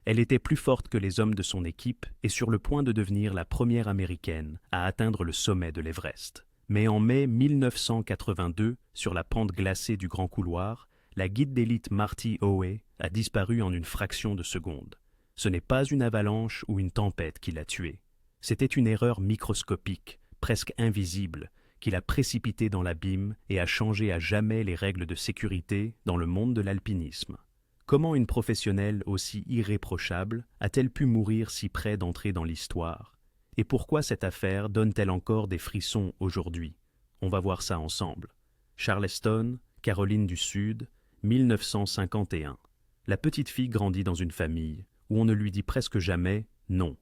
Elle était plus forte que les hommes de son équipe et sur le point de devenir la première américaine à atteindre le sommet de l'Everest. Mais en mai 1982, sur la pente glacée du Grand Couloir, la guide d'élite Marty Howe a disparu en une fraction de seconde. Ce n'est pas une avalanche ou une tempête qui l'a tuée. C'était une erreur microscopique, presque invisible, qui l'a précipitée dans l'abîme et a changé à jamais les règles de sécurité dans le monde de l'alpinisme. Comment une professionnelle aussi irréprochable a-t-elle pu mourir si près d'entrer dans l'histoire? Et pourquoi cette affaire donne-t-elle encore des frissons aujourd'hui? On va voir ça ensemble. Charleston, Caroline du Sud, 1951. La petite fille grandit dans une famille où on ne lui dit presque jamais non.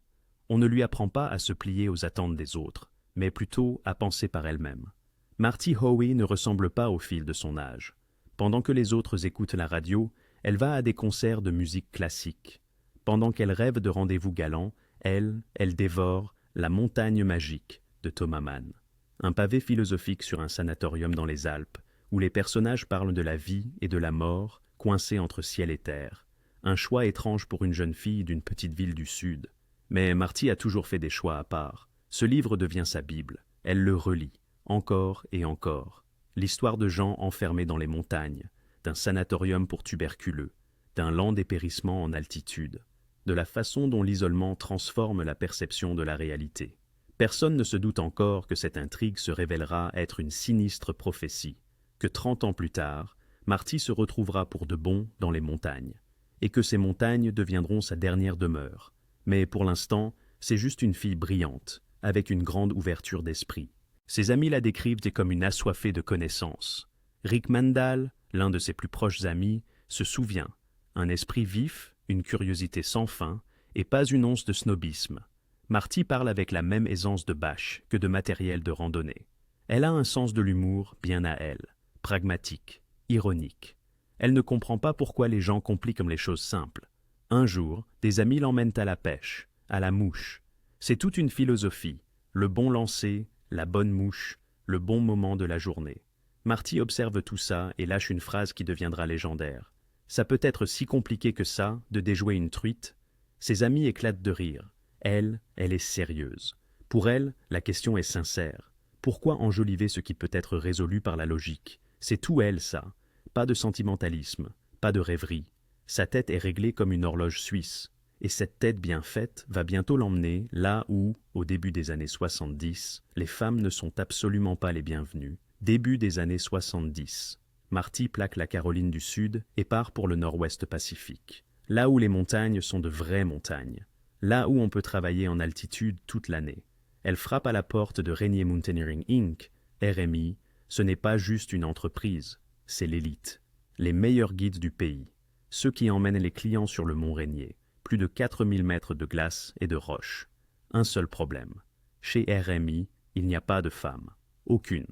On ne lui apprend pas à se plier aux attentes des autres, mais plutôt à penser par elle-même. Marty Howe ne ressemble pas aux filles de son âge. Pendant que les autres écoutent la radio, elle va à des concerts de musique classique. Pendant qu'elle rêve de rendez-vous galants, elle dévore La montagne magique de Thomas Mann. Un pavé philosophique sur un sanatorium dans les Alpes, où les personnages parlent de la vie et de la mort, coincés entre ciel et terre. Un choix étrange pour une jeune fille d'une petite ville du Sud. Mais Marty a toujours fait des choix à part. Ce livre devient sa Bible. Elle le relit, encore et encore. L'histoire de gens enfermés dans les montagnes, d'un sanatorium pour tuberculeux, d'un lent dépérissement en altitude, de la façon dont l'isolement transforme la perception de la réalité. Personne ne se doute encore que cette intrigue se révélera être une sinistre prophétie, que 30 ans plus tard, Marty se retrouvera pour de bon dans les montagnes, et que ces montagnes deviendront sa dernière demeure. Mais pour l'instant, c'est juste une fille brillante, avec une grande ouverture d'esprit. Ses amis la décrivent comme une assoiffée de connaissances. Rick Mandal, l'un de ses plus proches amis, se souvient. Un esprit vif, une curiosité sans fin, et pas une once de snobisme. Marty parle avec la même aisance de bâche que de matériel de randonnée. Elle a un sens de l'humour bien à elle, pragmatique, ironique. Elle ne comprend pas pourquoi les gens compliquent les choses simples. Un jour, des amis l'emmènent à la pêche, à la mouche. C'est toute une philosophie, le bon lancer, la bonne mouche, le bon moment de la journée. Marty observe tout ça et lâche une phrase qui deviendra légendaire. Ça peut être si compliqué que ça, de déjouer une truite. Ses amis éclatent de rire. Elle est sérieuse. Pour elle, la question est sincère. Pourquoi enjoliver ce qui peut être résolu par la logique? C'est tout elle, ça. Pas de sentimentalisme, pas de rêverie. Sa tête est réglée comme une horloge suisse. Et cette tête bien faite va bientôt l'emmener là où, au début des années 70, les femmes ne sont absolument pas les bienvenues. Début des années 70. Marty plaque la Caroline du Sud et part pour le nord-ouest Pacifique. Là où les montagnes sont de vraies montagnes. Là où on peut travailler en altitude toute l'année. Elle frappe à la porte de Rainier Mountaineering Inc., RMI. Ce n'est pas juste une entreprise, c'est l'élite. Les meilleurs guides du pays. Ceux qui emmènent les clients sur le mont Rainier. Plus de 4000 mètres de glace et de roches. Un seul problème. Chez RMI, il n'y a pas de femmes. Aucune.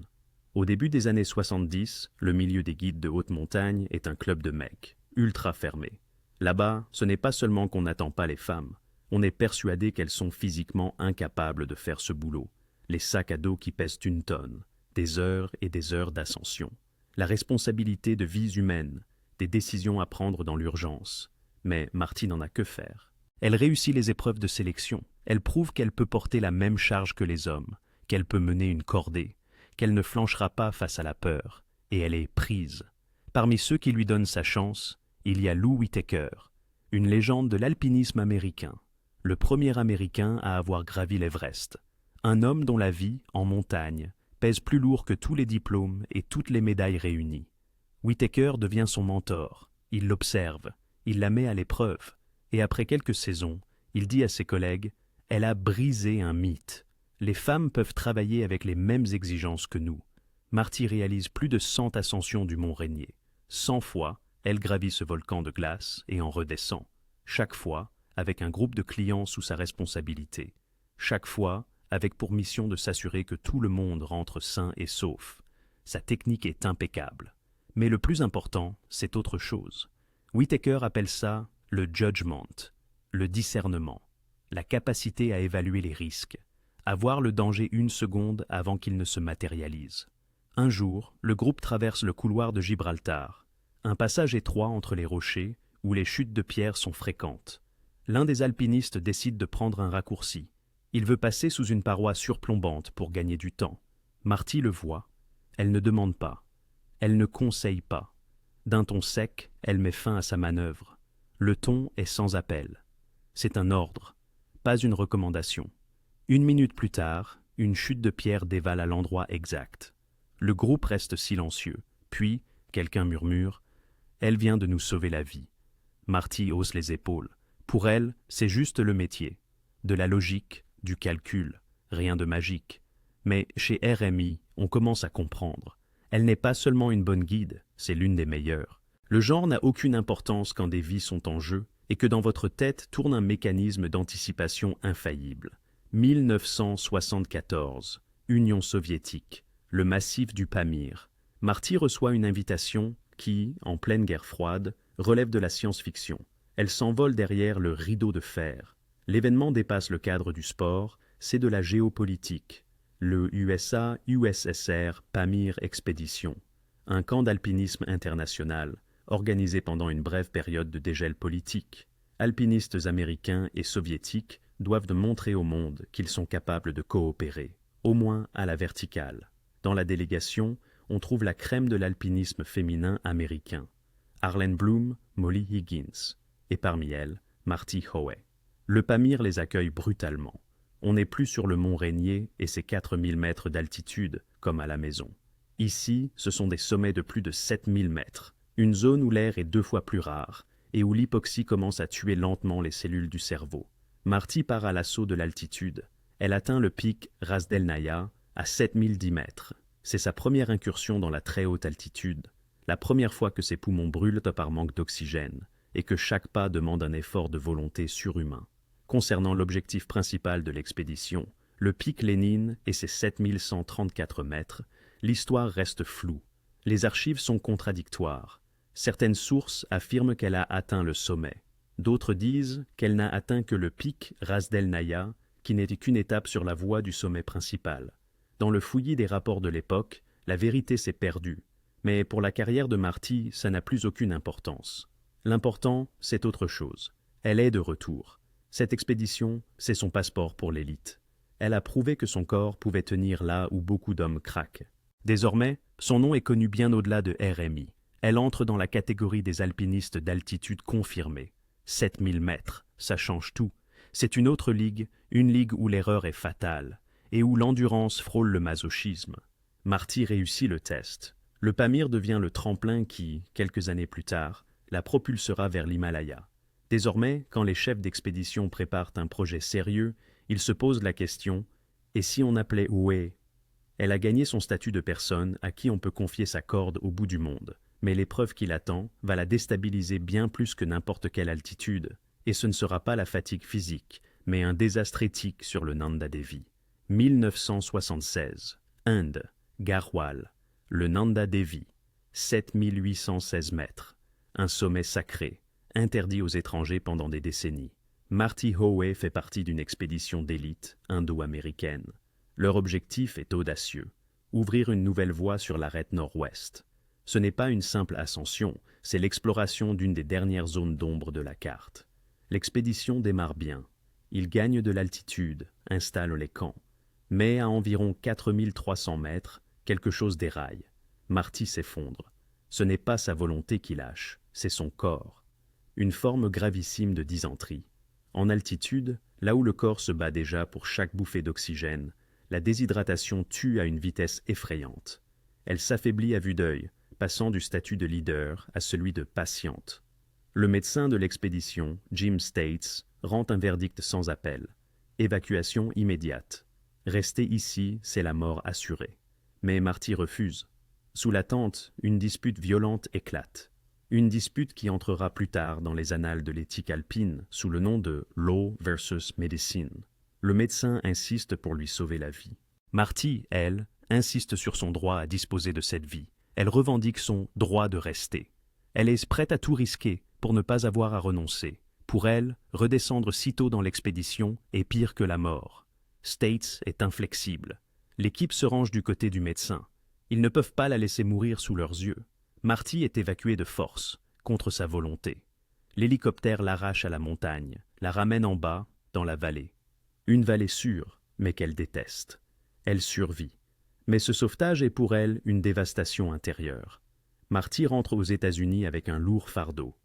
Au début des années 70, le milieu des guides de haute montagne est un club de mecs, ultra fermé. Là-bas, ce n'est pas seulement qu'on n'attend pas les femmes, on est persuadé qu'elles sont physiquement incapables de faire ce boulot. Les sacs à dos qui pèsent 1 tonne, des heures et des heures d'ascension. La responsabilité de vies humaines, des décisions à prendre dans l'urgence. Mais Marty n'en a que faire. Elle réussit les épreuves de sélection. Elle prouve qu'elle peut porter la même charge que les hommes, qu'elle peut mener une cordée, qu'elle ne flanchera pas face à la peur, et elle est prise. Parmi ceux qui lui donnent sa chance, il y a Lou Whitaker, une légende de l'alpinisme américain, le premier Américain à avoir gravi l'Everest, un homme dont la vie, en montagne, pèse plus lourd que tous les diplômes et toutes les médailles réunies. Whitaker devient son mentor, il l'observe, il la met à l'épreuve, et après quelques saisons, il dit à ses collègues « Elle a brisé un mythe. Les femmes peuvent travailler avec les mêmes exigences que nous. » Marty réalise plus de 100 ascensions du mont Rainier. 100 fois, elle gravit ce volcan de glace et en redescend. Chaque fois, avec un groupe de clients sous sa responsabilité. Chaque fois, avec pour mission de s'assurer que tout le monde rentre sain et sauf. Sa technique est impeccable. Mais le plus important, c'est autre chose. Whitaker appelle ça le judgment, le discernement, la capacité à évaluer les risques, à voir le danger 1 seconde avant qu'il ne se matérialise. Un jour, le groupe traverse le couloir de Gibraltar, un passage étroit entre les rochers où les chutes de pierre sont fréquentes. L'un des alpinistes décide de prendre un raccourci. Il veut passer sous une paroi surplombante pour gagner du temps. Marty le voit. Elle ne demande pas. Elle ne conseille pas. D'un ton sec, elle met fin à sa manœuvre. Le ton est sans appel. C'est un ordre, pas une recommandation. 1 minute plus tard, une chute de pierre dévale à l'endroit exact. Le groupe reste silencieux. Puis, quelqu'un murmure « Elle vient de nous sauver la vie ». Marty hausse les épaules. Pour elle, c'est juste le métier. De la logique, du calcul, rien de magique. Mais chez RMI, on commence à comprendre. Elle n'est pas seulement une bonne guide, c'est l'une des meilleures. Le genre n'a aucune importance quand des vies sont en jeu et que dans votre tête tourne un mécanisme d'anticipation infaillible. 1974, Union soviétique, le massif du Pamir. Marty reçoit une invitation qui, en pleine guerre froide, relève de la science-fiction. Elle s'envole derrière le rideau de fer. L'événement dépasse le cadre du sport, c'est de la géopolitique. Le USA-USSR Pamir Expedition, un camp d'alpinisme international, organisé pendant une brève période de dégel politique. Alpinistes américains et soviétiques doivent montrer au monde qu'ils sont capables de coopérer, au moins à la verticale. Dans la délégation, on trouve la crème de l'alpinisme féminin américain. Arlene Bloom, Molly Higgins, et parmi elles, Marty Howe. Le Pamir les accueille brutalement. On n'est plus sur le mont Rainier et ses 4000 mètres d'altitude, comme à la maison. Ici, ce sont des sommets de plus de 7000 mètres, une zone où l'air est 2 fois plus rare et où l'hypoxie commence à tuer lentement les cellules du cerveau. Marty part à l'assaut de l'altitude. Elle atteint le pic Ras del Naya à 7010 mètres. C'est sa première incursion dans la très haute altitude, la première fois que ses poumons brûlent par manque d'oxygène et que chaque pas demande un effort de volonté surhumain. Concernant l'objectif principal de l'expédition, le pic Lénine et ses 7134 mètres, l'histoire reste floue. Les archives sont contradictoires. Certaines sources affirment qu'elle a atteint le sommet. D'autres disent qu'elle n'a atteint que le pic Ras del Naya, qui n'était qu'une étape sur la voie du sommet principal. Dans le fouillis des rapports de l'époque, la vérité s'est perdue. Mais pour la carrière de Marty, ça n'a plus aucune importance. L'important, c'est autre chose. Elle est de retour. Cette expédition, c'est son passeport pour l'élite. Elle a prouvé que son corps pouvait tenir là où beaucoup d'hommes craquent. Désormais, son nom est connu bien au-delà de RMI. Elle entre dans la catégorie des alpinistes d'altitude confirmés. 7000 mètres, ça change tout. C'est une autre ligue, une ligue où l'erreur est fatale et où l'endurance frôle le masochisme. Marty réussit le test. Le Pamir devient le tremplin qui, quelques années plus tard, la propulsera vers l'Himalaya. Désormais, quand les chefs d'expédition préparent un projet sérieux, ils se posent la question « Et si on appelait Howe ?» Elle a gagné son statut de personne à qui on peut confier sa corde au bout du monde. Mais l'épreuve qui l'attend va la déstabiliser bien plus que n'importe quelle altitude. Et ce ne sera pas la fatigue physique, mais un désastre éthique sur le Nanda Devi. 1976, Inde, Garhwal, le Nanda Devi, 7816 mètres, un sommet sacré, interdit aux étrangers pendant des décennies. Marty Howe fait partie d'une expédition d'élite indo-américaine. Leur objectif est audacieux, ouvrir une nouvelle voie sur l'arête nord-ouest. Ce n'est pas une simple ascension, c'est l'exploration d'une des dernières zones d'ombre de la carte. L'expédition démarre bien. Ils gagnent de l'altitude, installent les camps. Mais à environ 4300 mètres, quelque chose déraille. Marty s'effondre. Ce n'est pas sa volonté qui lâche, c'est son corps. Une forme gravissime de dysenterie. En altitude, là où le corps se bat déjà pour chaque bouffée d'oxygène, la déshydratation tue à une vitesse effrayante. Elle s'affaiblit à vue d'œil, passant du statut de leader à celui de patiente. Le médecin de l'expédition, Jim States, rend un verdict sans appel. Évacuation immédiate. Rester ici, c'est la mort assurée. Mais Marty refuse. Sous la tente, une dispute violente éclate. Une dispute qui entrera plus tard dans les annales de l'éthique alpine sous le nom de « Law versus Medicine ». Le médecin insiste pour lui sauver la vie. Marty, elle, insiste sur son droit à disposer de cette vie. Elle revendique son « droit de rester ». Elle est prête à tout risquer pour ne pas avoir à renoncer. Pour elle, redescendre si tôt dans l'expédition est pire que la mort. States est inflexible. L'équipe se range du côté du médecin. Ils ne peuvent pas la laisser mourir sous leurs yeux. Marty est évacuée de force, contre sa volonté. L'hélicoptère l'arrache à la montagne, la ramène en bas, dans la vallée. Une vallée sûre, mais qu'elle déteste. Elle survit. Mais ce sauvetage est pour elle une dévastation intérieure. Marty rentre aux États-Unis avec un lourd fardeau,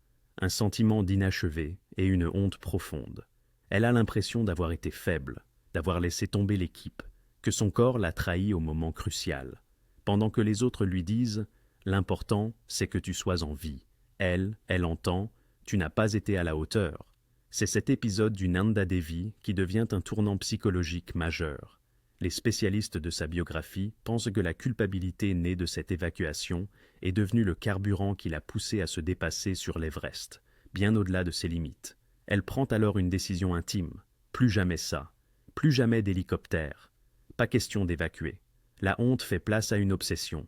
un sentiment d'inachevé et une honte profonde. Elle a l'impression d'avoir été faible, d'avoir laissé tomber l'équipe, que son corps l'a trahi au moment crucial. Pendant que les autres lui disent « L'important, c'est que tu sois en vie », elle entend « Tu n'as pas été à la hauteur ». C'est cet épisode du Nanda Devi qui devient un tournant psychologique majeur. Les spécialistes de sa biographie pensent que la culpabilité née de cette évacuation est devenue le carburant qui l'a poussée à se dépasser sur l'Everest, bien au-delà de ses limites. Elle prend alors une décision intime. Plus jamais ça. Plus jamais d'hélicoptère. Pas question d'évacuer. La honte fait place à une obsession.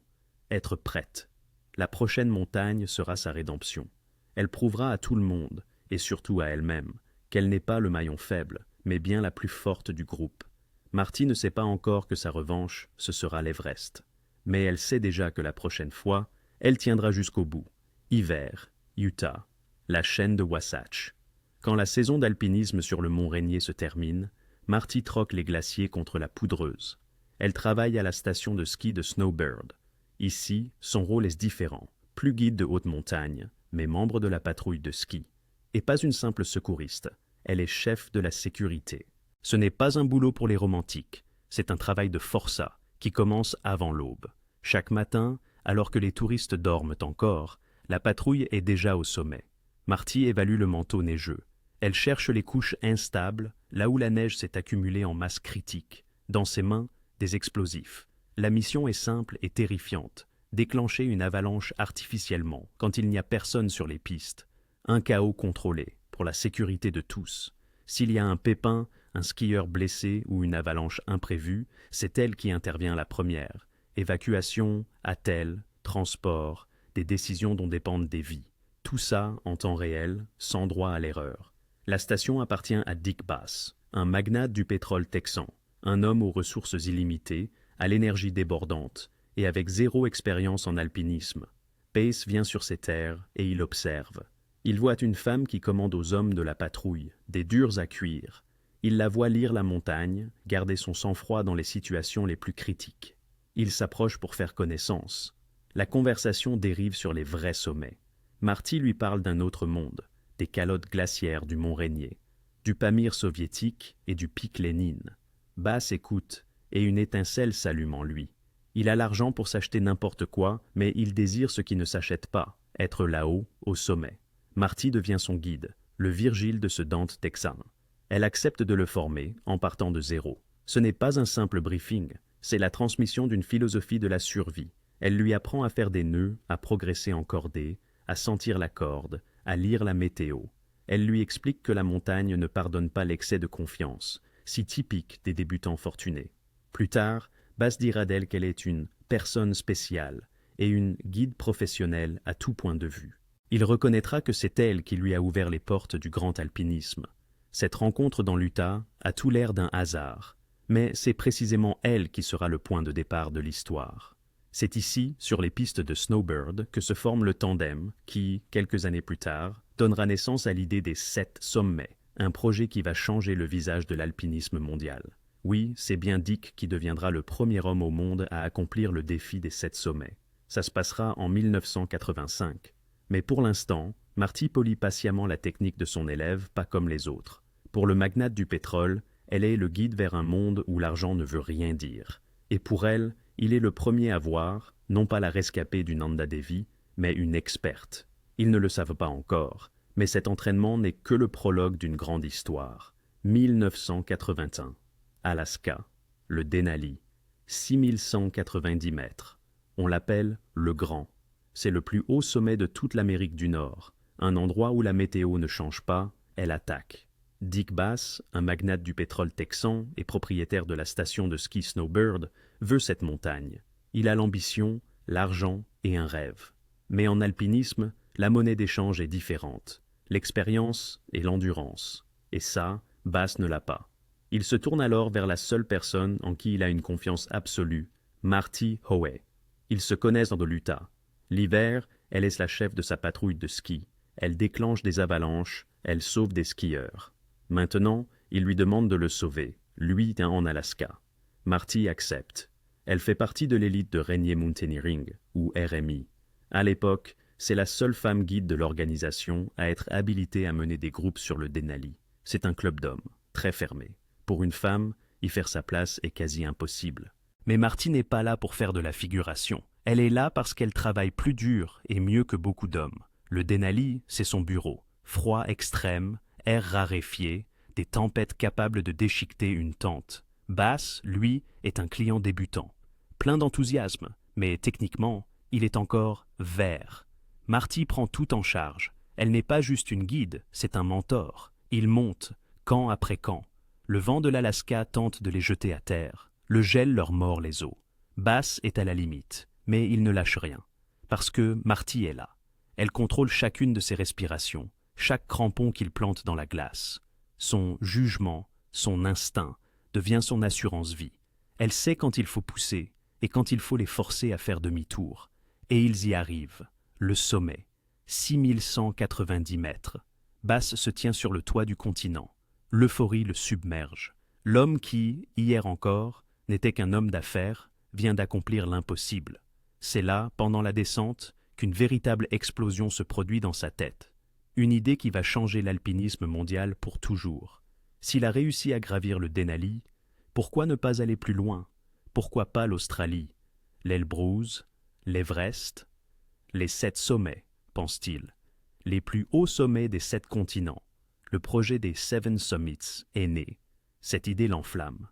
Être prête. La prochaine montagne sera sa rédemption. Elle prouvera à tout le monde, et surtout à elle-même, qu'elle n'est pas le maillon faible, mais bien la plus forte du groupe. Marty ne sait pas encore que sa revanche, ce sera l'Everest. Mais elle sait déjà que la prochaine fois, elle tiendra jusqu'au bout. Hiver, Utah, la chaîne de Wasatch. Quand la saison d'alpinisme sur le mont Rainier se termine, Marty troque les glaciers contre la poudreuse. Elle travaille à la station de ski de Snowbird. Ici, son rôle est différent. Plus guide de haute montagne, mais membre de la patrouille de ski. Et pas une simple secouriste. Elle est chef de la sécurité. Ce n'est pas un boulot pour les romantiques. C'est un travail de forçat qui commence avant l'aube. Chaque matin, alors que les touristes dorment encore, la patrouille est déjà au sommet. Marty évalue le manteau neigeux. Elle cherche les couches instables, là où la neige s'est accumulée en masse critique. Dans ses mains, des explosifs. La mission est simple et terrifiante. Déclencher une avalanche artificiellement, quand il n'y a personne sur les pistes. Un chaos contrôlé, pour la sécurité de tous. S'il y a un pépin, un skieur blessé ou une avalanche imprévue, c'est elle qui intervient la première. Évacuation, attelle, transport, des décisions dont dépendent des vies. Tout ça en temps réel, sans droit à l'erreur. La station appartient à Dick Bass, un magnate du pétrole texan, un homme aux ressources illimitées, à l'énergie débordante, et avec zéro expérience en alpinisme. Pace vient sur ces terres et il observe. Il voit une femme qui commande aux hommes de la patrouille, des durs à cuire. Il la voit lire la montagne, garder son sang-froid dans les situations les plus critiques. Il s'approche pour faire connaissance. La conversation dérive sur les vrais sommets. Marty lui parle d'un autre monde, des calottes glaciaires du mont Rainier, du Pamir soviétique et du pic Lénine. Bass écoute, et une étincelle s'allume en lui. Il a l'argent pour s'acheter n'importe quoi, mais il désire ce qui ne s'achète pas, être là-haut, au sommet. Marty devient son guide, le Virgile de ce Dante texan. Elle accepte de le former, en partant de zéro. Ce n'est pas un simple briefing, c'est la transmission d'une philosophie de la survie. Elle lui apprend à faire des nœuds, à progresser en cordée, à sentir la corde, à lire la météo. Elle lui explique que la montagne ne pardonne pas l'excès de confiance, si typique des débutants fortunés. Plus tard, Bass dira d'elle qu'elle est une personne spéciale et une guide professionnelle à tout point de vue. Il reconnaîtra que c'est elle qui lui a ouvert les portes du grand alpinisme. Cette rencontre dans l'Utah a tout l'air d'un hasard, mais c'est précisément elle qui sera le point de départ de l'histoire. C'est ici, sur les pistes de Snowbird, que se forme le tandem qui, quelques années plus tard, donnera naissance à l'idée des 7 sommets, un projet qui va changer le visage de l'alpinisme mondial. Oui, c'est bien Dick qui deviendra le premier homme au monde à accomplir le défi des 7 sommets. Ça se passera en 1985. Mais pour l'instant, Marty polit patiemment la technique de son élève, pas comme les autres. Pour le magnate du pétrole, elle est le guide vers un monde où l'argent ne veut rien dire. Et pour elle, il est le premier à voir, non pas la rescapée du Nanda Devi, mais une experte. Ils ne le savent pas encore, mais cet entraînement n'est que le prologue d'une grande histoire. 1981. Alaska, le Denali, 6190 mètres. On l'appelle le Grand. C'est le plus haut sommet de toute l'Amérique du Nord, un endroit où la météo ne change pas, elle attaque. Dick Bass, un magnate du pétrole texan et propriétaire de la station de ski Snowbird, veut cette montagne. Il a l'ambition, l'argent et un rêve. Mais en alpinisme, la monnaie d'échange est différente. L'expérience et l'endurance. Et ça, Bass ne l'a pas. Il se tourne alors vers la seule personne en qui il a une confiance absolue, Marty Howe. Ils se connaissent dans de l'Utah. L'hiver, elle est la chef de sa patrouille de ski. Elle déclenche des avalanches, elle sauve des skieurs. Maintenant, il lui demande de le sauver, lui en Alaska. Marty accepte. Elle fait partie de l'élite de Rainier Mountaineering, ou RMI. À l'époque, c'est la seule femme guide de l'organisation à être habilitée à mener des groupes sur le Denali. C'est un club d'hommes, très fermé. Pour une femme, y faire sa place est quasi impossible. Mais Marty n'est pas là pour faire de la figuration. Elle est là parce qu'elle travaille plus dur et mieux que beaucoup d'hommes. Le Denali, c'est son bureau. Froid extrême, air raréfié, des tempêtes capables de déchiqueter une tente. Bass, lui, est un client débutant. Plein d'enthousiasme, mais techniquement, il est encore vert. Marty prend tout en charge. Elle n'est pas juste une guide, c'est un mentor. Il monte, camp après camp. Le vent de l'Alaska tente de les jeter à terre. Le gel leur mord les os. Bass est à la limite, mais il ne lâche rien. Parce que Marty est là. Elle contrôle chacune de ses respirations, chaque crampon qu'il plante dans la glace. Son jugement, son instinct, devient son assurance-vie. Elle sait quand il faut pousser et quand il faut les forcer à faire demi-tour. Et ils y arrivent. Le sommet, 6190 mètres. Bass se tient sur le toit du continent. L'euphorie le submerge. L'homme qui, hier encore, n'était qu'un homme d'affaires, vient d'accomplir l'impossible. C'est là, pendant la descente, qu'une véritable explosion se produit dans sa tête. Une idée qui va changer l'alpinisme mondial pour toujours. S'il a réussi à gravir le Denali, pourquoi ne pas aller plus loin? Pourquoi pas l'Australie? L'Elbrus, l'Everest? Les 7 sommets, pense-t-il. Les plus hauts sommets des 7 continents. Le projet des Seven Summits est né. Cette idée l'enflamme.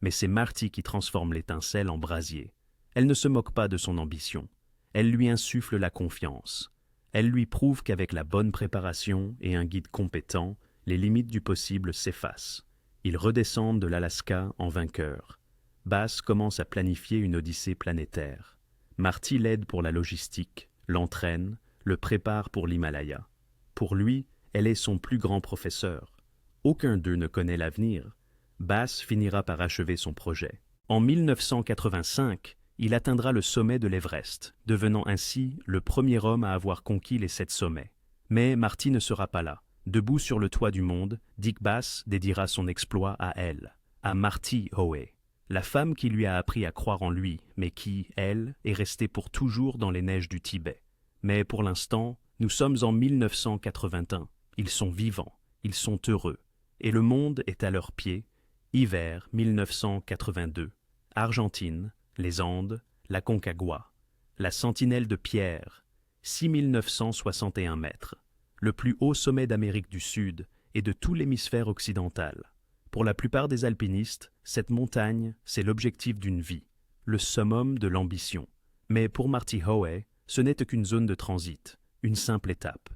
Mais c'est Marty qui transforme l'étincelle en brasier. Elle ne se moque pas de son ambition. Elle lui insuffle la confiance. Elle lui prouve qu'avec la bonne préparation et un guide compétent, les limites du possible s'effacent. Ils redescendent de l'Alaska en vainqueurs. Bass commence à planifier une odyssée planétaire. Marty l'aide pour la logistique, l'entraîne, le prépare pour l'Himalaya. Pour lui, elle est son plus grand professeur. Aucun d'eux ne connaît l'avenir. Bass finira par achever son projet. En 1985, il atteindra le sommet de l'Everest, devenant ainsi le premier homme à avoir conquis les 7 sommets. Mais Marty ne sera pas là. Debout sur le toit du monde, Dick Bass dédiera son exploit à elle, à Marty Howe, la femme qui lui a appris à croire en lui, mais qui, elle, est restée pour toujours dans les neiges du Tibet. Mais pour l'instant, nous sommes en 1981. Ils sont vivants, ils sont heureux, et le monde est à leurs pieds. Hiver 1982. Argentine, les Andes, la Concagua. La sentinelle de pierre, 6961 mètres. Le plus haut sommet d'Amérique du Sud et de tout l'hémisphère occidental. Pour la plupart des alpinistes, cette montagne, c'est l'objectif d'une vie, le summum de l'ambition. Mais pour Marty Howe, ce n'est qu'une zone de transit, une simple étape.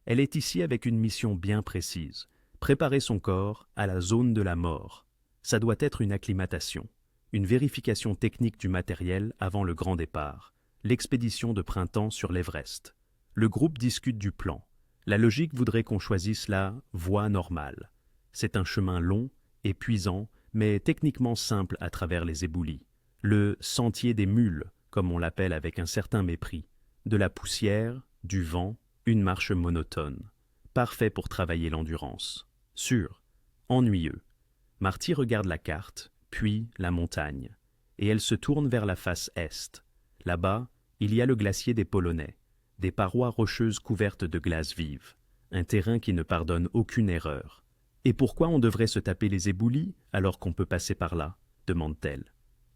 Elle est ici avec une mission bien précise, préparer son corps à la zone de la mort. Ça doit être une acclimatation, une vérification technique du matériel avant le grand départ, l'expédition de printemps sur l'Everest. Le groupe discute du plan. La logique voudrait qu'on choisisse la voie normale. C'est un chemin long, épuisant, mais techniquement simple à travers les éboulis. Le sentier des mules, comme on l'appelle avec un certain mépris. De la poussière, du vent, une marche monotone. Parfait pour travailler l'endurance. Sûr, ennuyeux. Marty regarde la carte, puis la montagne, et elle se tourne vers la face est. Là-bas, il y a le glacier des Polonais. Des parois rocheuses couvertes de glace vive, un terrain qui ne pardonne aucune erreur. Et pourquoi on devrait se taper les éboulis alors qu'on peut passer par là? Demande-t-elle.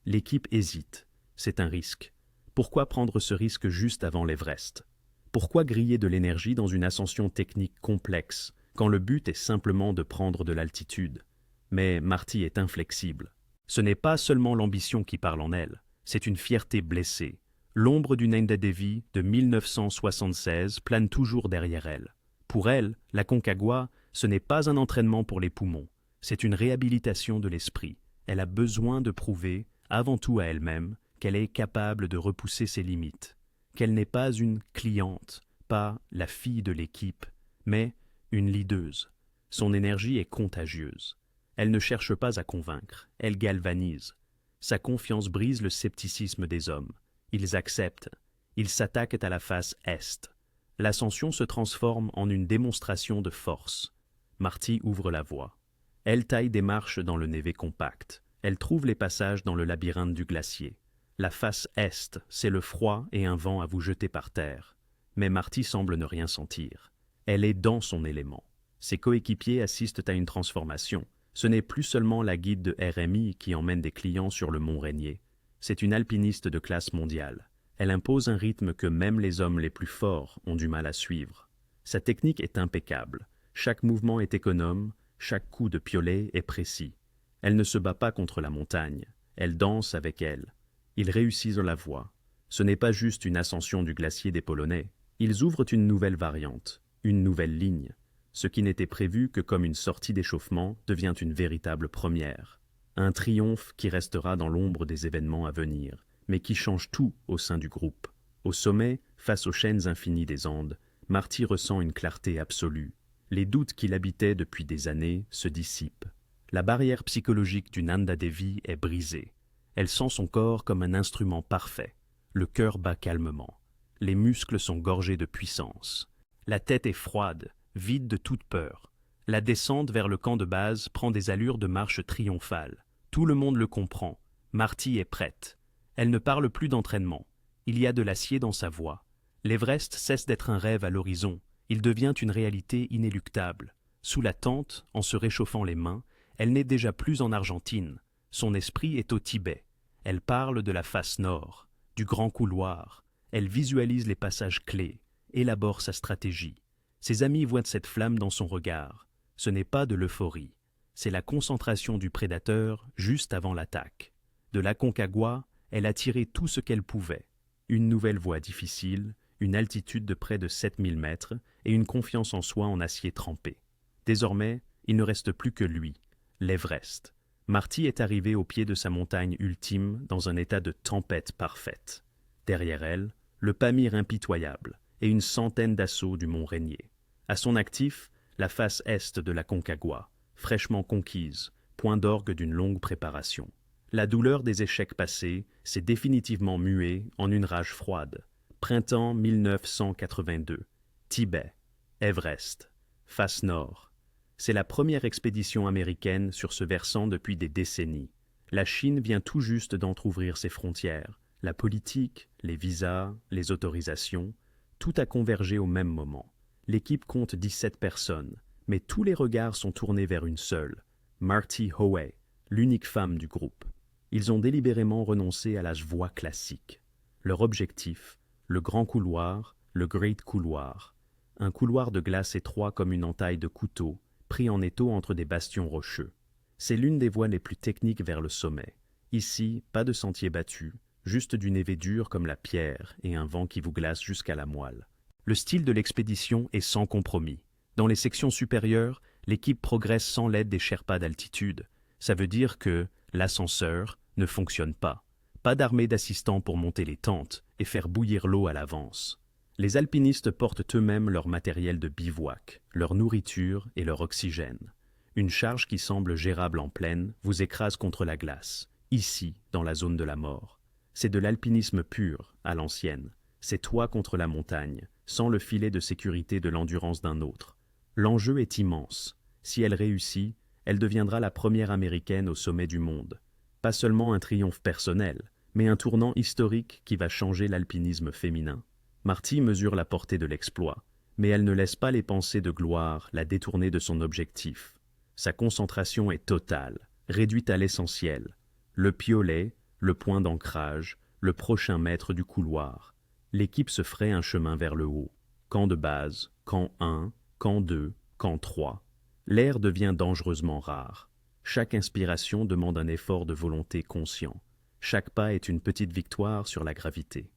L'équipe hésite. C'est un risque. Pourquoi prendre ce risque juste avant l'Everest? Pourquoi griller de l'énergie dans une ascension technique complexe, quand le but est simplement de prendre de l'altitude? Mais Marty est inflexible. Ce n'est pas seulement l'ambition qui parle en elle, c'est une fierté blessée. L'ombre du Nanda Devi de 1976 plane toujours derrière elle. Pour elle, la Concagua, ce n'est pas un entraînement pour les poumons, c'est une réhabilitation de l'esprit. Elle a besoin de prouver, avant tout à elle-même, qu'elle est capable de repousser ses limites, qu'elle n'est pas une cliente, pas la fille de l'équipe, mais une leaduse. Son énergie est contagieuse. Elle ne cherche pas à convaincre, elle galvanise. Sa confiance brise le scepticisme des hommes. Ils acceptent. Ils s'attaquent à la face est. L'ascension se transforme en une démonstration de force. Marty ouvre la voie. Elle taille des marches dans le névé compact. Elle trouve les passages dans le labyrinthe du glacier. La face est, c'est le froid et un vent à vous jeter par terre. Mais Marty semble ne rien sentir. Elle est dans son élément. Ses coéquipiers assistent à une transformation. Ce n'est plus seulement la guide de RMI qui emmène des clients sur le mont Rainier. C'est une alpiniste de classe mondiale. Elle impose un rythme que même les hommes les plus forts ont du mal à suivre. Sa technique est impeccable. Chaque mouvement est économe, chaque coup de piolet est précis. Elle ne se bat pas contre la montagne, elle danse avec elle. Ils réussissent la voie. Ce n'est pas juste une ascension du glacier des Polonais. Ils ouvrent une nouvelle variante, une nouvelle ligne. Ce qui n'était prévu que comme une sortie d'échauffement devient une véritable première. Un triomphe qui restera dans l'ombre des événements à venir, mais qui change tout au sein du groupe. Au sommet, face aux chaînes infinies des Andes, Marty ressent une clarté absolue. Les doutes qui l'habitaient depuis des années se dissipent. La barrière psychologique du Nanda Devi est brisée. Elle sent son corps comme un instrument parfait. Le cœur bat calmement. Les muscles sont gorgés de puissance. La tête est froide, vide de toute peur. La descente vers le camp de base prend des allures de marche triomphale. Tout le monde le comprend. Marty est prête. Elle ne parle plus d'entraînement. Il y a de l'acier dans sa voix. L'Everest cesse d'être un rêve à l'horizon. Il devient une réalité inéluctable. Sous la tente, en se réchauffant les mains, elle n'est déjà plus en Argentine. Son esprit est au Tibet. Elle parle de la face nord, du grand couloir. Elle visualise les passages clés, élabore sa stratégie. Ses amis voient cette flamme dans son regard. Ce n'est pas de l'euphorie. C'est la concentration du prédateur juste avant l'attaque. De l'Aconcagua, elle a tiré tout ce qu'elle pouvait. Une nouvelle voie difficile, une altitude de près de 7000 mètres et une confiance en soi en acier trempé. Désormais, il ne reste plus que lui, l'Everest. Marty est arrivée au pied de sa montagne ultime dans un état de tempête parfaite. Derrière elle, le Pamir impitoyable et une centaine d'assauts du mont Rainier. À son actif, la face est de l'Aconcagua, fraîchement conquise, point d'orgue d'une longue préparation. La douleur des échecs passés s'est définitivement muée en une rage froide. Printemps 1982. Tibet. Everest. Face nord. C'est la première expédition américaine sur ce versant depuis des décennies. La Chine vient tout juste d'entrouvrir ses frontières. La politique, les visas, les autorisations, tout a convergé au même moment. L'équipe compte 17 personnes, mais tous les regards sont tournés vers une seule, Marty Howe, l'unique femme du groupe. Ils ont délibérément renoncé à la voie classique. Leur objectif, le grand couloir, le Great Couloir. Un couloir de glace étroit comme une entaille de couteau, pris en étau entre des bastions rocheux. C'est l'une des voies les plus techniques vers le sommet. Ici, pas de sentier battu, juste du névé dur comme la pierre et un vent qui vous glace jusqu'à la moelle. Le style de l'expédition est sans compromis. Dans les sections supérieures, l'équipe progresse sans l'aide des Sherpas d'altitude. Ça veut dire que l'ascenseur ne fonctionne pas. Pas d'armée d'assistants pour monter les tentes et faire bouillir l'eau à l'avance. Les alpinistes portent eux-mêmes leur matériel de bivouac, leur nourriture et leur oxygène. Une charge qui semble gérable en plaine vous écrase contre la glace, ici, dans la zone de la mort. C'est de l'alpinisme pur, à l'ancienne. C'est toi contre la montagne, sans le filet de sécurité de l'endurance d'un autre. L'enjeu est immense. Si elle réussit, elle deviendra la première américaine au sommet du monde. Pas seulement un triomphe personnel, mais un tournant historique qui va changer l'alpinisme féminin. Marty mesure la portée de l'exploit, mais elle ne laisse pas les pensées de gloire la détourner de son objectif. Sa concentration est totale, réduite à l'essentiel. Le piolet, le point d'ancrage, le prochain mètre du couloir. L'équipe se fraye un chemin vers le haut. Camp de base, camp 1, camp 2, camp 3. L'air devient dangereusement rare. Chaque inspiration demande un effort de volonté conscient. Chaque pas est une petite victoire sur la gravité.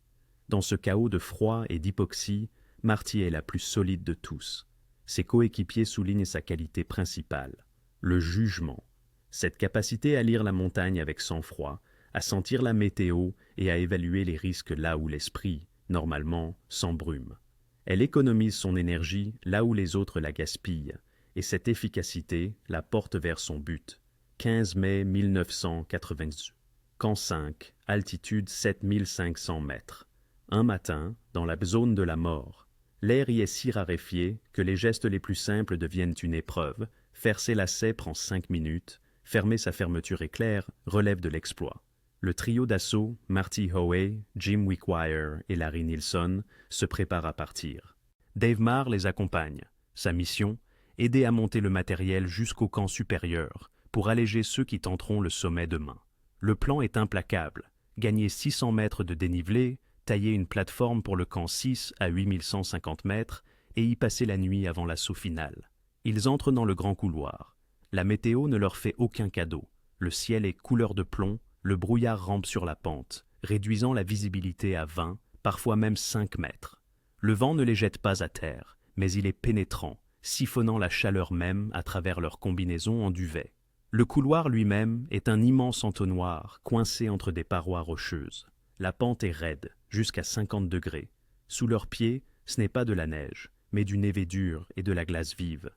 Dans ce chaos de froid et d'hypoxie, Marty est la plus solide de tous. Ses coéquipiers soulignent sa qualité principale, le jugement. Cette capacité à lire la montagne avec sang-froid, à sentir la météo et à évaluer les risques là où l'esprit, normalement, s'embrume. Elle économise son énergie là où les autres la gaspillent, et cette efficacité la porte vers son but. 15 mai 1982. Camp 5, altitude 7500 mètres. Un matin, dans la zone de la mort, L'air y est si raréfié que les gestes les plus simples deviennent une épreuve. Faire ses lacets prend 5 minutes, fermer sa fermeture éclair relève de l'exploit. Le trio d'assaut, Marty Howe, Jim Wickwire et Larry Nilsson, se prépare à partir. Dave Marr les accompagne. Sa mission, aider à monter le matériel jusqu'au camp supérieur pour alléger ceux qui tenteront le sommet demain. Le plan est implacable. Gagner 600 mètres de dénivelé, tailler une plateforme pour le camp 6 à 8150 mètres et y passer la nuit avant l'assaut final. Ils entrent dans le grand couloir. La météo ne leur fait aucun cadeau. Le ciel est couleur de plomb, le brouillard rampe sur la pente, réduisant la visibilité à 20, parfois même 5 mètres. Le vent ne les jette pas à terre, mais il est pénétrant, siphonnant la chaleur même à travers leur combinaison en duvet. Le couloir lui-même est un immense entonnoir coincé entre des parois rocheuses. La pente est raide, jusqu'à 50 degrés. Sous leurs pieds, ce n'est pas de la neige, mais du névé dur et de la glace vive.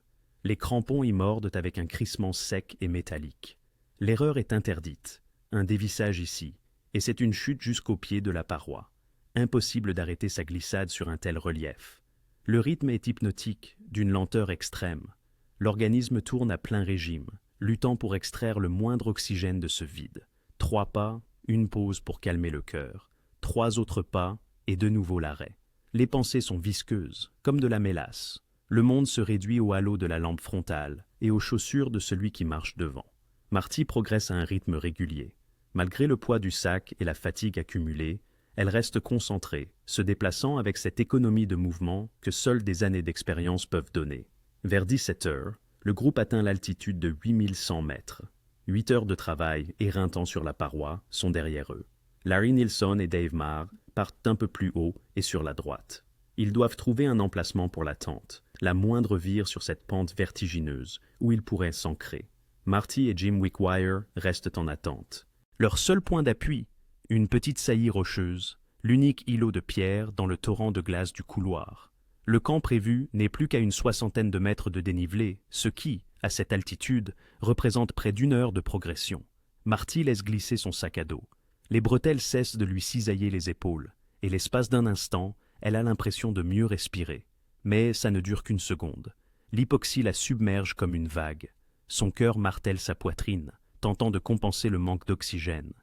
Les crampons y mordent avec un crissement sec et métallique. L'erreur est interdite. Un dévissage ici, et c'est une chute jusqu'au pied de la paroi. Impossible d'arrêter sa glissade sur un tel relief. Le rythme est hypnotique, d'une lenteur extrême. L'organisme tourne à plein régime, luttant pour extraire le moindre oxygène de ce vide. 3 pas, une pause pour calmer le cœur. 3 autres pas, et de nouveau l'arrêt. Les pensées sont visqueuses, comme de la mélasse. Le monde se réduit au halo de la lampe frontale et aux chaussures de celui qui marche devant. Marty progresse à un rythme régulier. Malgré le poids du sac et la fatigue accumulée, elle reste concentrée, se déplaçant avec cette économie de mouvement que seules des années d'expérience peuvent donner. Vers 17 heures, le groupe atteint l'altitude de 8100 mètres. 8 heures de travail éreintant sur la paroi sont derrière eux. Larry Nilsson et Dave Marr partent un peu plus haut et sur la droite. Ils doivent trouver un emplacement pour la tente, la moindre vire sur cette pente vertigineuse où ils pourraient s'ancrer. Marty et Jim Wickwire restent en attente. Leur seul point d'appui, une petite saillie rocheuse, l'unique îlot de pierre dans le torrent de glace du couloir. Le camp prévu n'est plus qu'à une 60aine de mètres de dénivelé, ce qui, à cette altitude, représente près d'1 heure de progression. Marty laisse glisser son sac à dos. Les bretelles cessent de lui cisailler les épaules, et l'espace d'un instant, elle a l'impression de mieux respirer. Mais ça ne dure qu'une seconde. L'hypoxie la submerge comme une vague. Son cœur martèle sa poitrine, tentant de compenser le manque d'oxygène.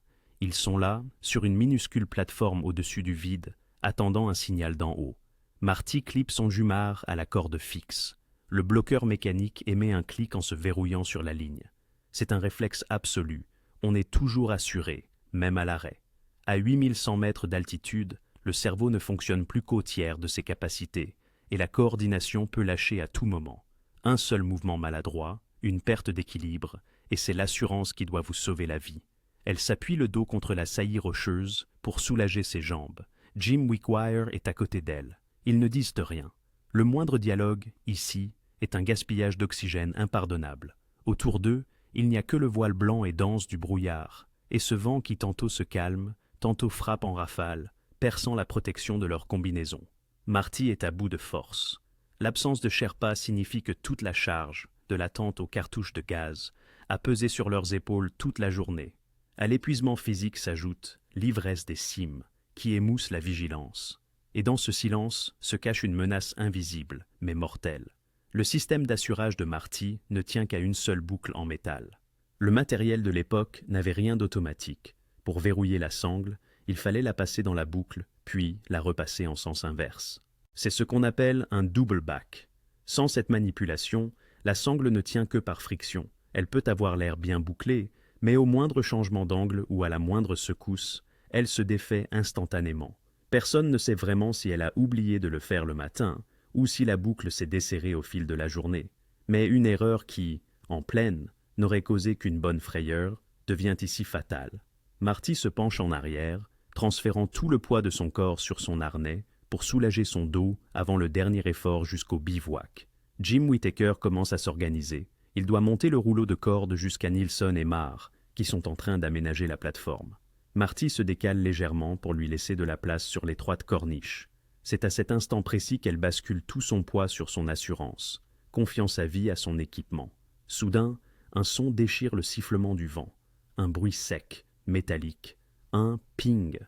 Ils sont là, sur une minuscule plateforme au-dessus du vide, attendant un signal d'en haut. Marty clippe son jumard à la corde fixe. Le bloqueur mécanique émet un clic en se verrouillant sur la ligne. C'est un réflexe absolu. On est toujours assuré, même à l'arrêt. À 8100 mètres d'altitude, le cerveau ne fonctionne plus qu'au tiers de ses capacités, et la coordination peut lâcher à tout moment. Un seul mouvement maladroit, une perte d'équilibre, et c'est l'assurance qui doit vous sauver la vie. Elle s'appuie le dos contre la saillie rocheuse pour soulager ses jambes. Jim Wickwire est à côté d'elle. Ils ne disent rien. Le moindre dialogue, ici, est un gaspillage d'oxygène impardonnable. Autour d'eux, il n'y a que le voile blanc et dense du brouillard, et ce vent qui tantôt se calme, tantôt frappe en rafale, perçant la protection de leur combinaison. Marty est à bout de force. L'absence de Sherpa signifie que toute la charge, de la tente aux cartouches de gaz, a pesé sur leurs épaules toute la journée. À l'épuisement physique s'ajoute l'ivresse des cimes, qui émousse la vigilance. Et dans ce silence se cache une menace invisible, mais mortelle. Le système d'assurage de Marty ne tient qu'à une seule boucle en métal. Le matériel de l'époque n'avait rien d'automatique. Pour verrouiller la sangle, il fallait la passer dans la boucle, puis la repasser en sens inverse. C'est ce qu'on appelle un double back. Sans cette manipulation, la sangle ne tient que par friction. Elle peut avoir l'air bien bouclée, mais au moindre changement d'angle ou à la moindre secousse, elle se défait instantanément. Personne ne sait vraiment si elle a oublié de le faire le matin ou si la boucle s'est desserrée au fil de la journée. Mais une erreur qui, en pleine, n'aurait causé qu'une bonne frayeur, devient ici fatale. Marty se penche en arrière, transférant tout le poids de son corps sur son harnais pour soulager son dos avant le dernier effort jusqu'au bivouac. Jim Whittaker commence à s'organiser. Il doit monter le rouleau de corde jusqu'à Nilsson et Marr, qui sont en train d'aménager la plateforme. Marty se décale légèrement pour lui laisser de la place sur l'étroite corniche. C'est à cet instant précis qu'elle bascule tout son poids sur son assurance, confiant sa vie à son équipement. Soudain, un son déchire le sifflement du vent. Un bruit sec, métallique. Un ping,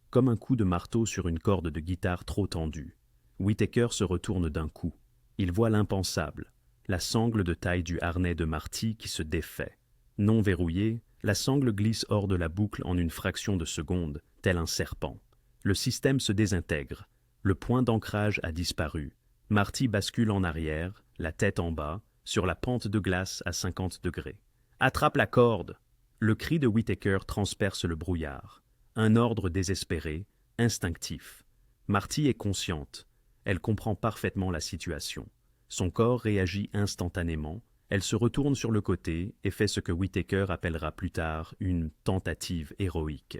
comme un coup de marteau sur une corde de guitare trop tendue. Whittaker se retourne d'un coup. Il voit l'impensable, la sangle de taille du harnais de Marty qui se défait. Non verrouillée, la sangle glisse hors de la boucle en une fraction de seconde, tel un serpent. Le système se désintègre. Le point d'ancrage a disparu. Marty bascule en arrière, la tête en bas, sur la pente de glace à 50 degrés. « Attrape la corde !» Le cri de Whittaker transperce le brouillard. Un ordre désespéré, instinctif. Marty est consciente. Elle comprend parfaitement la situation. Son corps réagit instantanément. Elle se retourne sur le côté et fait ce que Whittaker appellera plus tard une tentative héroïque.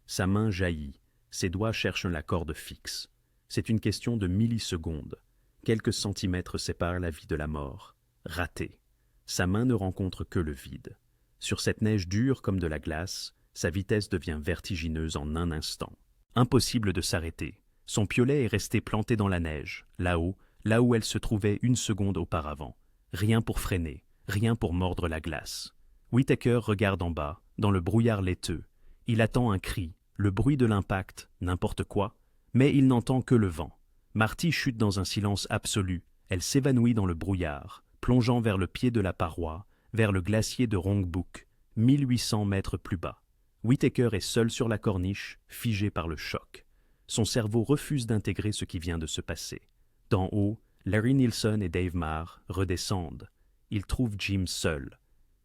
Sa main jaillit. Ses doigts cherchent la corde fixe. C'est une question de millisecondes. Quelques centimètres séparent la vie de la mort. Raté. Sa main ne rencontre que le vide. Sur cette neige dure comme de la glace, sa vitesse devient vertigineuse en un instant. Impossible de s'arrêter. Son piolet est resté planté dans la neige, là-haut, là où elle se trouvait une seconde auparavant. Rien pour freiner, rien pour mordre la glace. Whittaker regarde en bas, dans le brouillard laiteux. Il attend un cri, le bruit de l'impact, n'importe quoi, mais il n'entend que le vent. Marty chute dans un silence absolu. Elle s'évanouit dans le brouillard, plongeant vers le pied de la paroi, vers le glacier de Rongbuk, 1800 mètres plus bas. Whittaker est seul sur la corniche, figé par le choc. Son cerveau refuse d'intégrer ce qui vient de se passer. D'en haut, Larry Nielsen et Dave Marr redescendent. Ils trouvent Jim seul.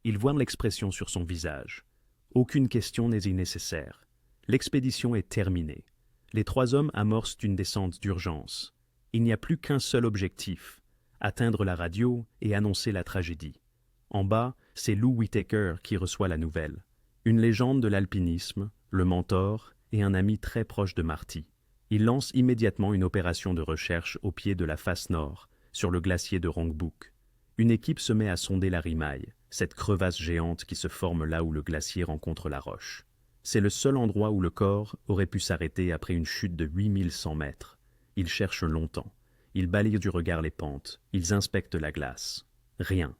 Ils voient l'expression sur son visage. Aucune question n'est nécessaire. L'expédition est terminée. Les trois hommes amorcent une descente d'urgence. Il n'y a plus qu'un seul objectif, atteindre la radio et annoncer la tragédie. En bas, c'est Lou Whittaker qui reçoit la nouvelle. Une légende de l'alpinisme, le mentor et un ami très proche de Marty. Il lance immédiatement une opération de recherche au pied de la face nord, sur le glacier de Rongbuk. Une équipe se met à sonder la Rimaille, cette crevasse géante qui se forme là où le glacier rencontre la roche. C'est le seul endroit où le corps aurait pu s'arrêter après une chute de 8100 mètres. Ils cherchent longtemps. Ils balayent du regard les pentes. Ils inspectent la glace. Rien.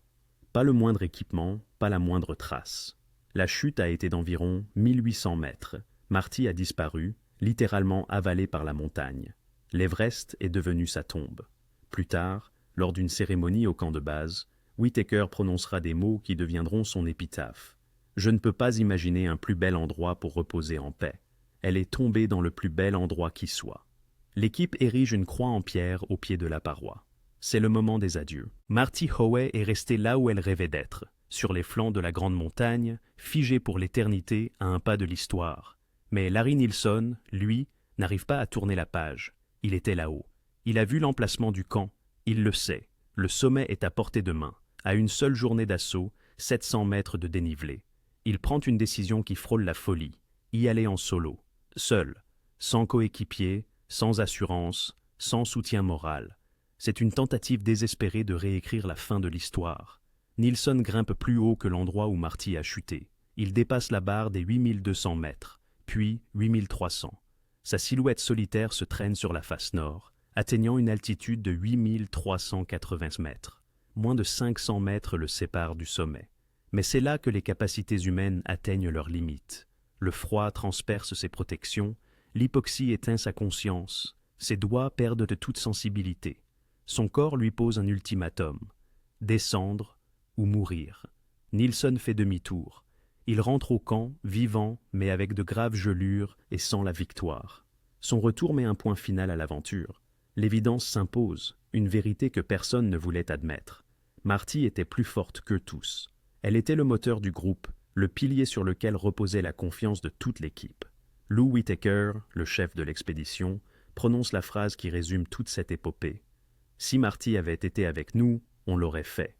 Pas le moindre équipement, pas la moindre trace. La chute a été d'environ 1800 mètres. Marty a disparu, littéralement avalé par la montagne. L'Everest est devenu sa tombe. Plus tard, lors d'une cérémonie au camp de base, Whittaker prononcera des mots qui deviendront son épitaphe. « Je ne peux pas imaginer un plus bel endroit pour reposer en paix. Elle est tombée dans le plus bel endroit qui soit. » L'équipe érige une croix en pierre au pied de la paroi. C'est le moment des adieux. Marty Howe est restée là où elle rêvait d'être, sur les flancs de la grande montagne, figée pour l'éternité à un pas de l'histoire. Mais Larry Nielsen, lui, n'arrive pas à tourner la page. Il était là-haut. Il a vu l'emplacement du camp. Il le sait. Le sommet est à portée de main. À une seule journée d'assaut, 700 mètres de dénivelé. Il prend une décision qui frôle la folie. Y aller en solo. Seul. Sans coéquipier, sans assurance, sans soutien moral. C'est une tentative désespérée de réécrire la fin de l'histoire. Nielsen grimpe plus haut que l'endroit où Marty a chuté. Il dépasse la barre des 8200 mètres, puis 8300. Sa silhouette solitaire se traîne sur la face nord, atteignant une altitude de 8380 mètres. Moins de 500 mètres le séparent du sommet. Mais c'est là que les capacités humaines atteignent leurs limites. Le froid transperce ses protections, l'hypoxie éteint sa conscience, ses doigts perdent de toute sensibilité. Son corps lui pose un ultimatum, descendre ou mourir. Nielsen fait demi-tour. Il rentre au camp, vivant, mais avec de graves gelures et sans la victoire. Son retour met un point final à l'aventure. L'évidence s'impose, une vérité que personne ne voulait admettre. Marty était plus forte qu'eux tous. Elle était le moteur du groupe, le pilier sur lequel reposait la confiance de toute l'équipe. Lou Whittaker, le chef de l'expédition, prononce la phrase qui résume toute cette épopée. « Si Marty avait été avec nous, on l'aurait fait. »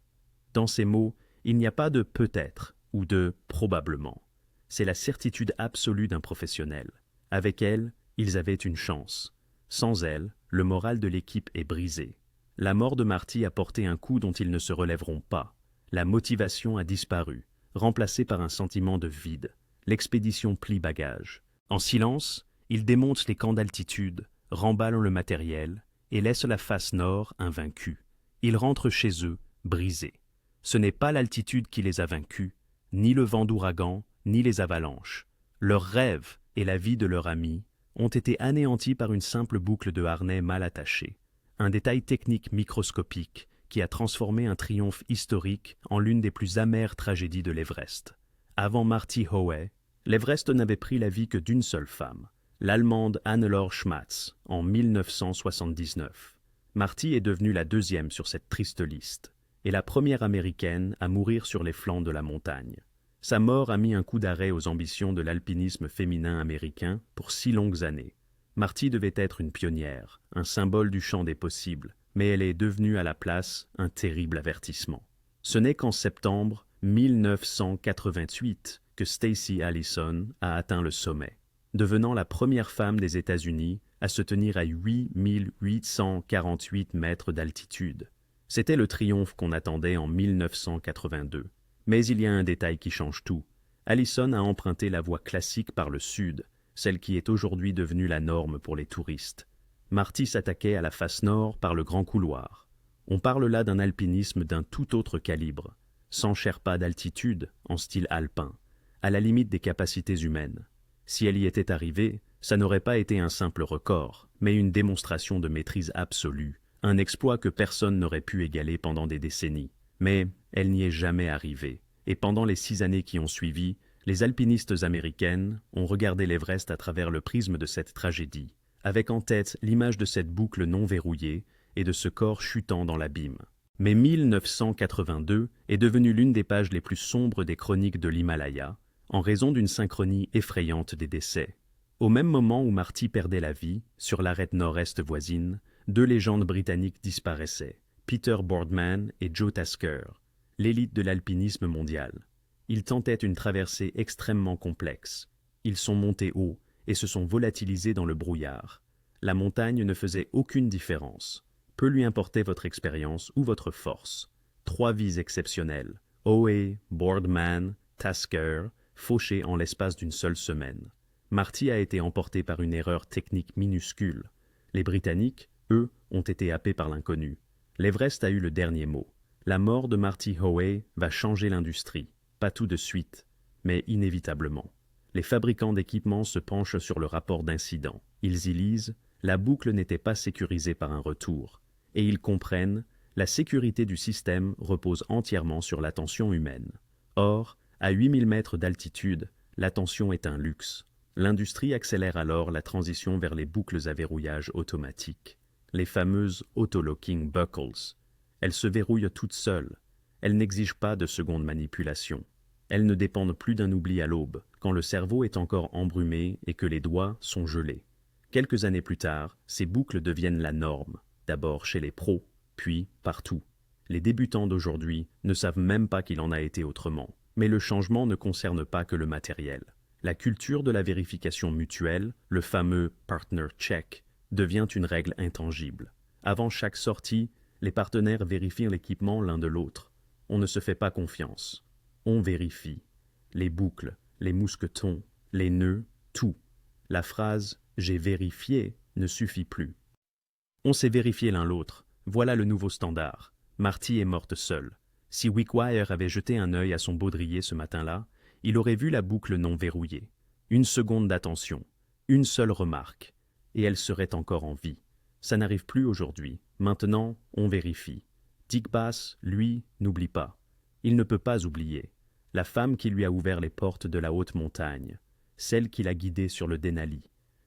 Dans ces mots, il n'y a pas de « peut-être » ou de « probablement ». C'est la certitude absolue d'un professionnel. Avec elle, ils avaient une chance. Sans elle, le moral de l'équipe est brisé. La mort de Marty a porté un coup dont ils ne se relèveront pas. La motivation a disparu, remplacée par un sentiment de vide. L'expédition plie bagage. En silence, ils démontent les camps d'altitude, remballent le matériel et laissent la face nord invaincue. Ils rentrent chez eux, brisés. Ce n'est pas l'altitude qui les a vaincus, ni le vent d'ouragan, ni les avalanches. Leurs rêves et la vie de leur ami ont été anéantis par une simple boucle de harnais mal attachée. Un détail technique microscopique qui a transformé un triomphe historique en l'une des plus amères tragédies de l'Everest. Avant Marty Howe, l'Everest n'avait pris la vie que d'une seule femme, l'Allemande Hannelore Schmatz, en 1979. Marty est devenue la deuxième sur cette triste liste, et la première américaine à mourir sur les flancs de la montagne. Sa mort a mis un coup d'arrêt aux ambitions de l'alpinisme féminin américain pour 6 longues années. Marty devait être une pionnière, un symbole du champ des possibles, mais elle est devenue à la place un terrible avertissement. Ce n'est qu'en septembre 1988 que Stacy Allison a atteint le sommet, devenant la première femme des États-Unis à se tenir à 8848 mètres d'altitude. C'était le triomphe qu'on attendait en 1982. Mais il y a un détail qui change tout. Allison a emprunté la voie classique par le sud, celle qui est aujourd'hui devenue la norme pour les touristes. Marty s'attaquait à la face nord par le grand couloir. On parle là d'un alpinisme d'un tout autre calibre, sans Sherpa d'altitude, en style alpin, à la limite des capacités humaines. Si elle y était arrivée, ça n'aurait pas été un simple record, mais une démonstration de maîtrise absolue, un exploit que personne n'aurait pu égaler pendant des décennies. Mais elle n'y est jamais arrivée, et pendant les 6 années qui ont suivi, les alpinistes américaines ont regardé l'Everest à travers le prisme de cette tragédie, avec en tête l'image de cette boucle non verrouillée et de ce corps chutant dans l'abîme. Mais 1982 est devenue l'une des pages les plus sombres des chroniques de l'Himalaya, en raison d'une synchronie effrayante des décès. Au même moment où Marty perdait la vie, sur l'arête nord-est voisine, 2 légendes britanniques disparaissaient. Peter Boardman et Joe Tasker, l'élite de l'alpinisme mondial. Ils tentaient une traversée extrêmement complexe. Ils sont montés haut et se sont volatilisés dans le brouillard. La montagne ne faisait aucune différence. Peu lui importait votre expérience ou votre force. 3 vies exceptionnelles. Howe, Boardman, Tasker, fauchés en l'espace d'une seule semaine. Marty a été emporté par une erreur technique minuscule. Les Britanniques, eux, ont été happés par l'inconnu. L'Everest a eu le dernier mot. La mort de Marty Howe va changer l'industrie. Pas tout de suite, mais inévitablement. Les fabricants d'équipements se penchent sur le rapport d'incident. Ils y lisent « La boucle n'était pas sécurisée par un retour ». Et ils comprennent « La sécurité du système repose entièrement sur l'attention humaine ». Or, à 8000 mètres d'altitude, l'attention est un luxe. L'industrie accélère alors la transition vers les boucles à verrouillage automatique. Les fameuses auto-locking buckles. Elles se verrouillent toutes seules. Elles n'exigent pas de seconde manipulation. Elles ne dépendent plus d'un oubli à l'aube, quand le cerveau est encore embrumé et que les doigts sont gelés. Quelques années plus tard, ces boucles deviennent la norme, d'abord chez les pros, puis partout. Les débutants d'aujourd'hui ne savent même pas qu'il en a été autrement. Mais le changement ne concerne pas que le matériel. La culture de la vérification mutuelle, le fameux « partner check », devient une règle intangible. Avant chaque sortie, les partenaires vérifient l'équipement l'un de l'autre. On ne se fait pas confiance. On vérifie. Les boucles, les mousquetons, les nœuds, tout. La phrase « j'ai vérifié » ne suffit plus. On s'est vérifié l'un l'autre. Voilà le nouveau standard. Marty est morte seule. Si Wickwire avait jeté un œil à son baudrier ce matin-là, il aurait vu la boucle non verrouillée. Une seconde d'attention. Une seule remarque. Et elle serait encore en vie. Ça n'arrive plus aujourd'hui. Maintenant, on vérifie. Dick Bass, lui, n'oublie pas. Il ne peut pas oublier. La femme qui lui a ouvert les portes de la haute montagne. Celle qui l'a guidé sur le Denali.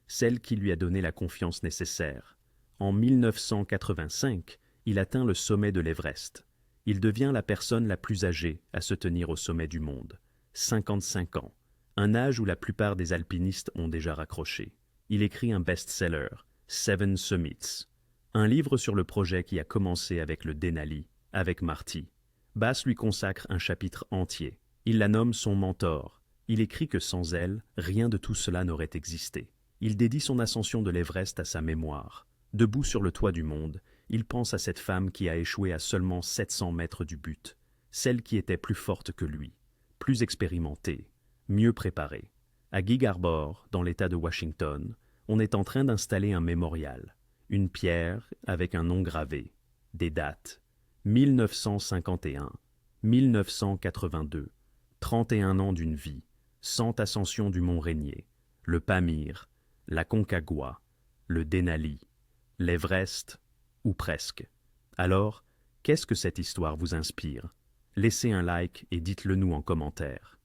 Celle qui lui a donné la confiance nécessaire. En 1985, il atteint le sommet de l'Everest. Il devient la personne la plus âgée à se tenir au sommet du monde. 55 ans. Un âge où la plupart des alpinistes ont déjà raccroché. Il écrit un best-seller, 7 Summits, un livre sur le projet qui a commencé avec le Denali, avec Marty. Bass lui consacre un chapitre entier. Il la nomme son mentor. Il écrit que sans elle, rien de tout cela n'aurait existé. Il dédie son ascension de l'Everest à sa mémoire. Debout sur le toit du monde, il pense à cette femme qui a échoué à seulement 700 mètres du but, celle qui était plus forte que lui, plus expérimentée, mieux préparée. À Gig Harbor, dans l'État de Washington, on est en train d'installer un mémorial, une pierre avec un nom gravé, des dates, 1951, 1982, 31 ans d'une vie, 100 ascensions du mont Rainier, le Pamir, la Concagua, le Denali, l'Everest, ou presque. Alors, qu'est-ce que cette histoire vous inspire? Laissez un like et dites-le nous en commentaire.